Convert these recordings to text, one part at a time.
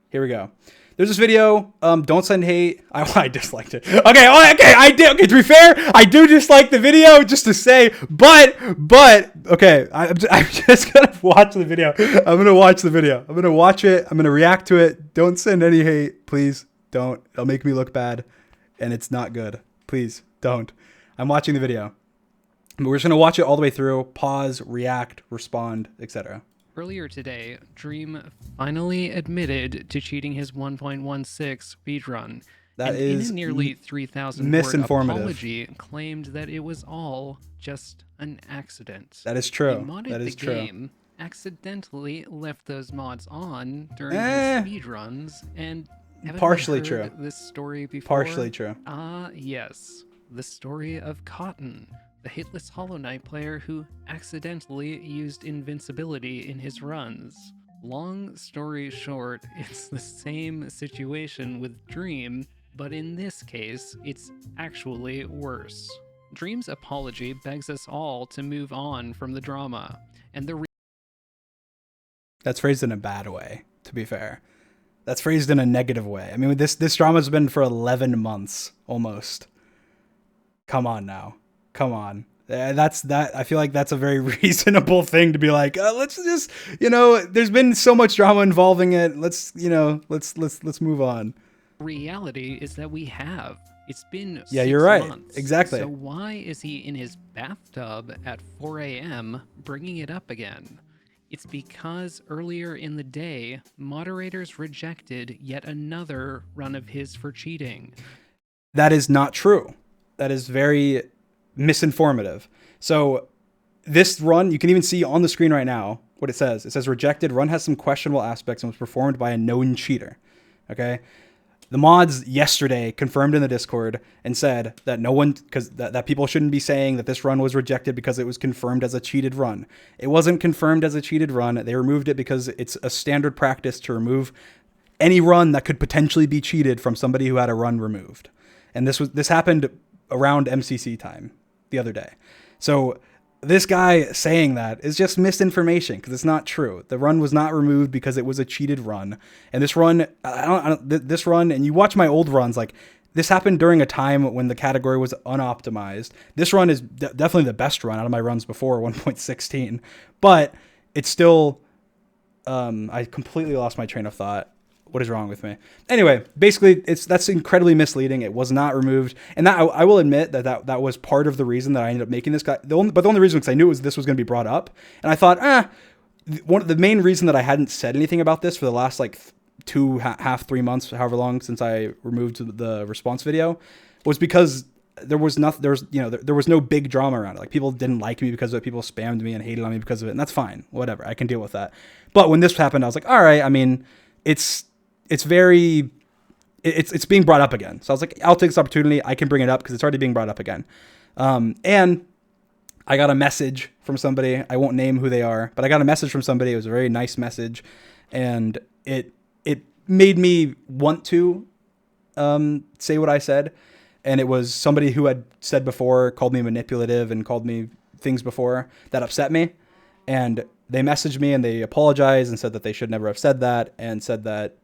Here we go. There's this video. Don't send hate. I disliked it. Okay, I did. Okay, to be fair, I do dislike the video, just to say. But okay, I'm just gonna watch the video. I'm gonna watch the video. I'm gonna watch it. I'm gonna react to it. Don't send any hate, please. Don't. It'll make me look bad, and it's not good. Please don't. I'm watching the video. We're just gonna watch it all the way through. Pause, react, respond, etc. Earlier today, Dream finally admitted to cheating his 1.16 speedrun. That and is in a nearly 3,000 word apology, claimed that it was all just an accident. That is true. He modded that is the true. game, accidentally left those mods on during his speedruns, and haven't partially heard true. This story before? Partially true. Yes, the story of Cotton, the hitless Hollow Knight player who accidentally used invincibility in his runs. Long story short, it's the same situation with Dream, but in this case, it's actually worse. Dream's apology begs us all to move on from the drama, and the That's phrased in a bad way, to be fair. That's phrased in a negative way. I mean, this drama's been for 11 months, almost. Come on now. Come on. I feel like that's a very reasonable thing to be like, let's just, there's been so much drama involving it. Let's move on. Reality is that we have. It's been 6 you're right. months. Exactly. So why is he in his bathtub at 4 a.m. bringing it up again? It's because earlier in the day, moderators rejected yet another run of his for cheating. That is not true. That is very misinformative. So this run, you can even see on the screen right now what it says. It says rejected. Run has some questionable aspects and was performed by a known cheater. Okay. The mods yesterday confirmed in the Discord and said that no one, because that people shouldn't be saying that this run was rejected because it was confirmed as a cheated run. It wasn't confirmed as a cheated run. They removed it because it's a standard practice to remove any run that could potentially be cheated from somebody who had a run removed. And this happened around MCC time the other day. So this guy saying that is just misinformation because it's not true. The run was not removed because it was a cheated run. And this run, this run, and you watch my old runs, like this happened during a time when the category was unoptimized. This run is definitely the best run out of my runs before 1.16, but it's still, I completely lost my train of thought. What is wrong with me? Anyway, basically, that's incredibly misleading. It was not removed, and that I will admit that was part of the reason that I ended up making this guy. But the only reason, because I knew this was going to be brought up, and I thought, one of the main reason that I hadn't said anything about this for the last like 3 months, however long since I removed the response video, was because there was no big drama around it. Like people didn't like me because of it. People spammed me and hated on me because of it, and that's fine. Whatever, I can deal with that. But when this happened, I was like, all right. I mean, it's being brought up again. So I was like, I'll take this opportunity. I can bring it up because it's already being brought up again. And I got a message from somebody. I won't name who they are, but I got a message from somebody. It was a very nice message. And it made me want to say what I said. And it was somebody who had said before, called me manipulative and called me things before that upset me. And they messaged me and they apologized and said that they should never have said that, and said that,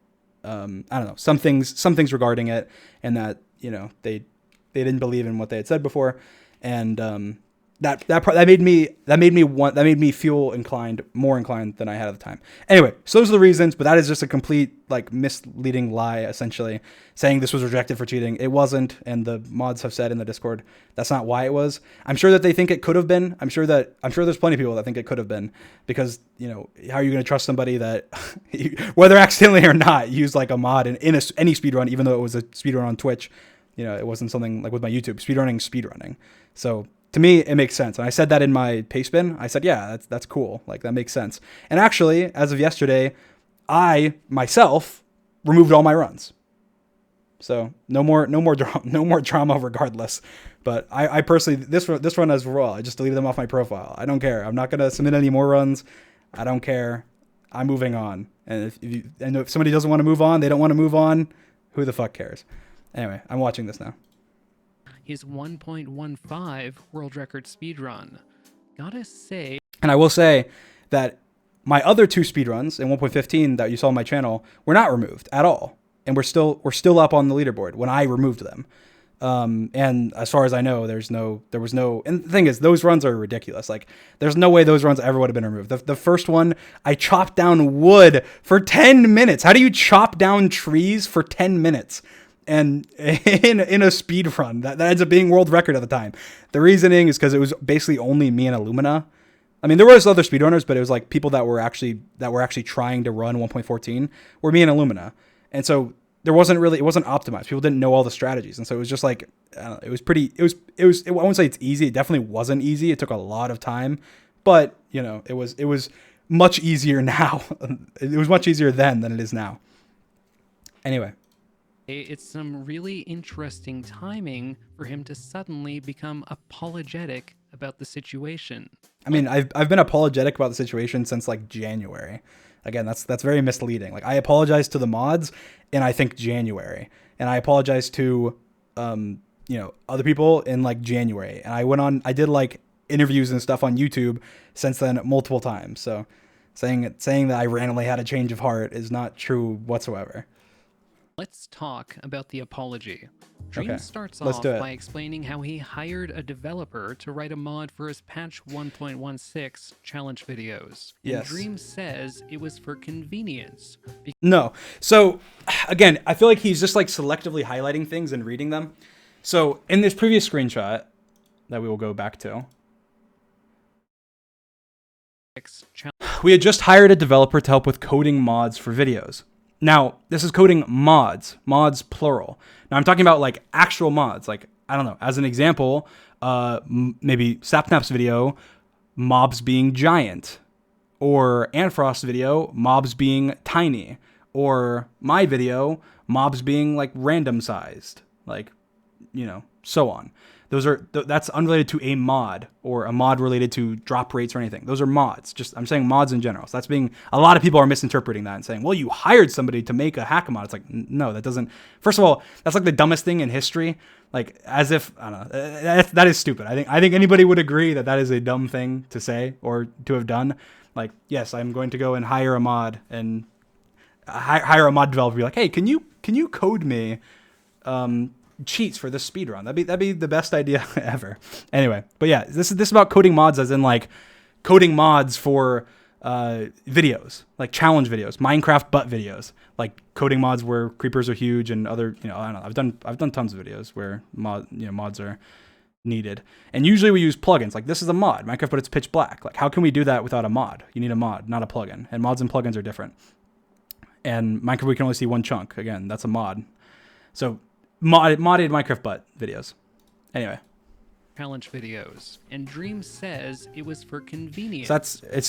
I don't know, some things regarding it, and that, they didn't believe in what they had said before. And, that made me feel more inclined than I had at the time. Anyway, so those are the reasons, but that is just a complete like misleading lie, essentially saying this was rejected for cheating. It wasn't, and the mods have said in the Discord that's not why it was. I'm sure that they think it could have been. I'm sure there's plenty of people that think it could have been, because how are you going to trust somebody that whether accidentally or not used like a mod in any speedrun, even though it was a speedrun on Twitch. It wasn't something like with my YouTube speedrunning. So to me, it makes sense. And I said that in my paste bin. I said, yeah, that's cool. Like, that makes sense. And actually, as of yesterday, I myself removed all my runs. So no more drama regardless. But I personally, this run as well, I just deleted them off my profile. I don't care. I'm not going to submit any more runs. I don't care. I'm moving on. And if somebody doesn't want to move on, they don't want to move on. Who the fuck cares? Anyway, I'm watching this now. His 1.15 world record speedrun. Gotta say. And I will say that my other 2 speedruns in 1.15 that you saw on my channel were not removed at all, and we're still up on the leaderboard when I removed them. And as far as I know, there was no, and the thing is, those runs are ridiculous. Like, there's no way those runs ever would have been removed. The first one, I chopped down wood for 10 minutes. How do you chop down trees for 10 minutes? And in a speed run that ends up being world record at the time. The reasoning is because it was basically only me and Illumina. I mean, there was other speedrunners, but it was like people that were actually trying to run 1.14 were me and Illumina. And so it wasn't optimized. People didn't know all the strategies. And so it was just like, I don't know, it was, I won't say it's easy. It definitely wasn't easy. It took a lot of time, but you know, it was much easier now. It was much easier then than it is now. Anyway. It's some really interesting timing for him to suddenly become apologetic about the situation. I mean, I've been apologetic about the situation since like January. Again, that's very misleading. Like, I apologized to the mods in, I think, January, and I apologized to other people in like January, and I did like interviews and stuff on YouTube since then multiple times. So saying that I randomly had a change of heart is not true whatsoever. Let's talk about the apology. Dream Okay, starts let's off do it. by explaining how he hired a developer to write a mod for his patch 1.16 challenge videos. And Yes. Dream says it was for convenience. No. So again, I feel like he's just like selectively highlighting things and reading them. So in this previous screenshot that we will go back to, we had just hired a developer to help with coding mods for videos. Now, this is coding mods plural. Now I'm talking about like actual mods. Like, I don't know, as an example, maybe Sapnap's video, mobs being giant, or Antfrost's video, mobs being tiny, or my video, mobs being like random sized, like, you know, so on. That's unrelated to a mod or a mod related to drop rates or anything. Those are mods. I'm saying mods in general. So a lot of people are misinterpreting that and saying, well, you hired somebody to make a hack mod. It's like, no, that doesn't. First of all, that's like the dumbest thing in history. Like, as if, I don't know, that is stupid. I think anybody would agree that is a dumb thing to say or to have done. Like, yes, I'm going to go and hire a mod and hire a mod developer. Be like, hey, can you code me cheats for this speedrun? That'd be the best idea ever. Anyway, but yeah, this is about coding mods, as in like coding mods for videos, like challenge videos, Minecraft butt videos, like coding mods where creepers are huge and other, you know, I don't know. I've done tons of videos where mods are needed, and usually we use plugins. Like, this is a mod, Minecraft, but it's pitch black. Like, how can we do that without a mod? You need a mod, not a plugin, and mods and plugins are different. And Minecraft, we can only see one chunk. Again, that's a mod. So modded Minecraft butt videos. Anyway. Challenge videos. And Dream says it was for convenience. So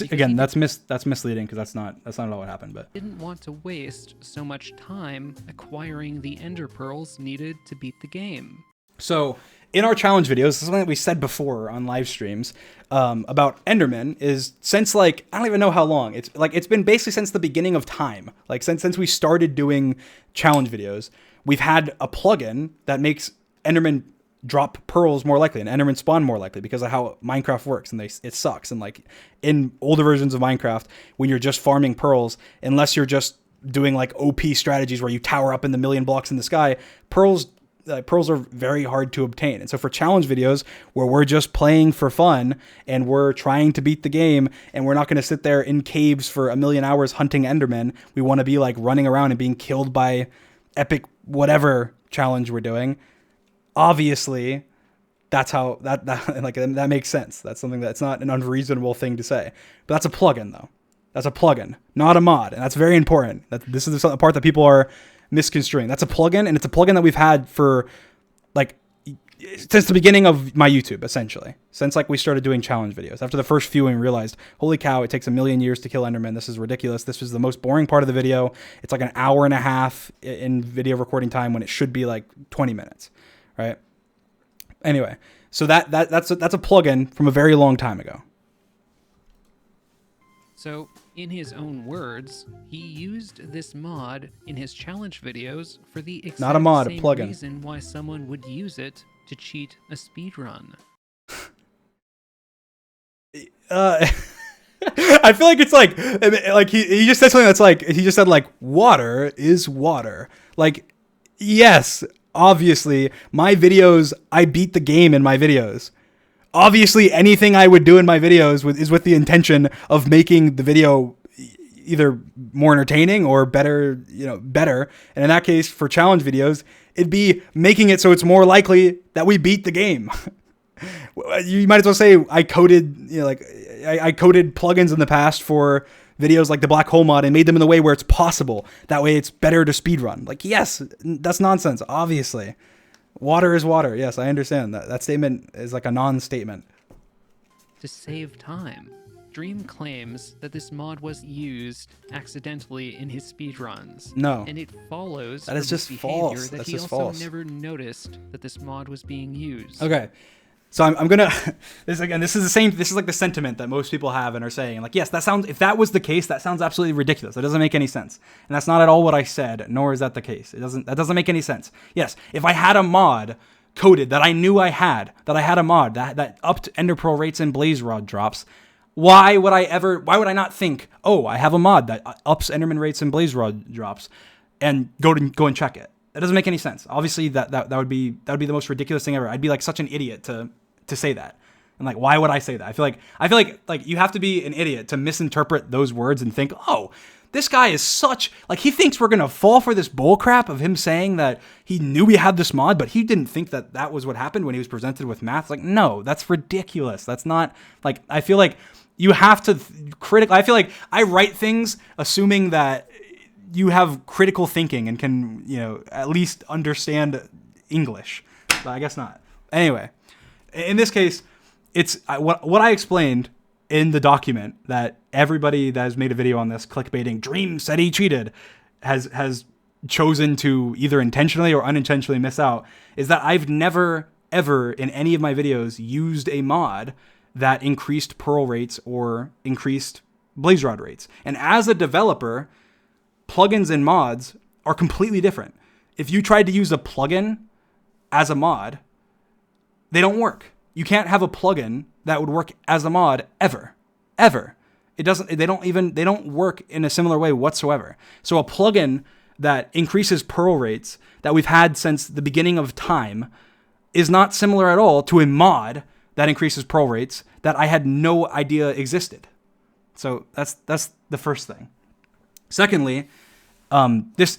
that's misleading, because that's not at all what happened. But didn't want to waste so much time acquiring the ender pearls needed to beat the game. So in our challenge videos, this is something that we said before on live streams about Enderman, is since like, I don't even know how long. It's been basically since the beginning of time. Like since we started doing challenge videos, we've had a plugin that makes Enderman drop pearls more likely and Enderman spawn more likely because of how Minecraft works, and it sucks. And like in older versions of Minecraft, when you're just farming pearls, unless you're just doing like OP strategies where you tower up in the million blocks in the sky, pearls are very hard to obtain. And so for challenge videos where we're just playing for fun and we're trying to beat the game, and we're not going to sit there in caves for a million hours hunting Endermen, we want to be like running around and being killed by epic whatever challenge we're doing. Obviously, that's how that makes sense. That's something that's not an unreasonable thing to say. But that's a plugin, though. That's a plugin, not a mod, and that's very important. This is the part that people are misconstruing. That's a plugin, and it's a plugin that we've had for like since the beginning of my YouTube, essentially. Since like we started doing challenge videos. After the first few, and we realized, holy cow, it takes 1,000,000 years to kill Enderman. This is ridiculous. This was the most boring part of the video. It's like an hour and a half in video recording time when it should be like 20 minutes, right? Anyway, so that's a plugin from a very long time ago. So, in his own words, he used this mod in his challenge videos for the exact Not a mod, a same plugin. reason why someone would use it to cheat a speedrun. I feel like it's like he just said something that's like, he just said like, water is water. Like, yes, obviously my videos, I beat the game in my videos. Obviously anything I would do in my videos is with the intention of making the video either more entertaining or better, better. And in that case, for challenge videos, it'd be making it so it's more likely that we beat the game. You might as well say I coded, I coded plugins in the past for videos like the black hole mod and made them in the way where it's possible. That way it's better to speedrun. Like, yes, that's nonsense. Obviously, water is water. Yes, I understand that. That statement is like a non-statement. To save time, Dream claims that this mod was used accidentally in his speedruns. No. And it follows that is just behavior false. that That's he just also false. never noticed that this mod was being used. Okay. So I'm gonna this is like the sentiment that most people have and are saying, like, yes, if that was the case, that sounds absolutely ridiculous. It doesn't make any sense. And that's not at all what I said, nor is that the case. That doesn't make any sense. Yes, if I had a mod coded that I knew I had a mod that upped ender pearl rates and blaze rod drops, why would I not think, oh, I have a mod that ups enderman rates and blaze rod drops, and go and check it? That doesn't make any sense. Obviously, that would be the most ridiculous thing ever. I'd be like such an idiot to say that. And like, why would I say that? I feel like you have to be an idiot to misinterpret those words and think, oh, this guy is he thinks we're gonna fall for this bull crap of him saying that he knew we had this mod, but he didn't think that was what happened when he was presented with math. Like, no, that's ridiculous. That's not, like, I feel like you have to I feel like I write things assuming that you have critical thinking and can, at least understand English. But I guess not. Anyway, in this case, it's what I explained in the document that everybody that has made a video on this clickbaiting Dream said he cheated has chosen to either intentionally or unintentionally miss out, is that I've never, ever in any of my videos used a mod that increased pearl rates or increased blaze rod rates. And as a developer, plugins and mods are completely different. If you tried to use a plugin as a mod, they don't work. You can't have a plugin that would work as a mod ever. They don't work in a similar way whatsoever. So a plugin that increases pearl rates that we've had since the beginning of time is not similar at all to a mod that increases pearl rates that I had no idea existed. So that's the first thing. Secondly, this